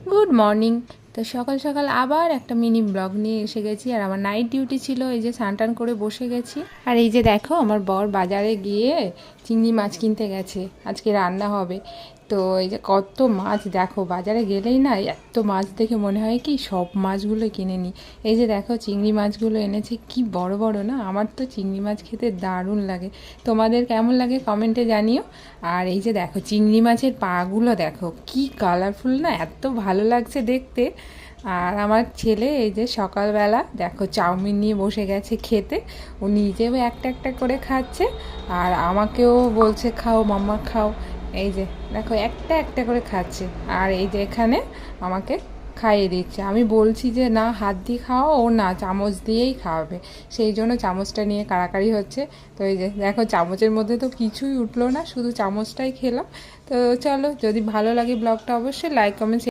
Good morning. তো সকাল সকাল আবার একটা মিনি ব্লগ নিয়ে এসে গেছি, আর আমার নাইট ডিউটি ছিল। এই যে স্নান টান করে বসে গেছি, আর এই যে দেখো আমার বর বাজারে গিয়ে চিংড়ি মাছ কিনতে গেছে, আজকে রান্না হবে। তো এই যে কত মাছ দেখো, বাজারে গেলেই না এত মাছ দেখে মনে হয় কি সব মাছগুলো কিনে নিই। এই যে দেখো চিংড়ি মাছগুলো এনেছে, কি বড় বড় না। আমার তো চিংড়ি মাছ খেতে দারুণ লাগে, তোমাদের কেমন লাগে কমেন্টে জানিও। আর এই যে দেখো চিংড়ি মাছের পাগুলো দেখো কি কালারফুল না, এত ভালো লাগছে দেখতে। আর আমার ছেলে এই যে সকালবেলা দেখো চাউমিন নিয়ে বসে গেছে খেতে, ও নিজেও একটা একটা করে খাচ্ছে, আর আমাকেও বলছে খাও মাম্মা খাও। এই যে দেখো একটা একটা করে খাচ্ছে, আর এই যে এখানে আমাকে খাইয়ে দিচ্ছে। আমি বলছি যে না হাত দিয়ে খাওয়া, ও না চামচ দিয়েই খাওয়াবে, সেই জন্য চামচটা নিয়ে কাড়াকাড়ি হচ্ছে। তো এই যে দেখো চামচের মধ্যে তো কিছুই উঠলো না, শুধু চামচটাই খেলাম। তো চলো, যদি ভালো লাগে ব্লগটা অবশ্যই লাইক কমেন্ট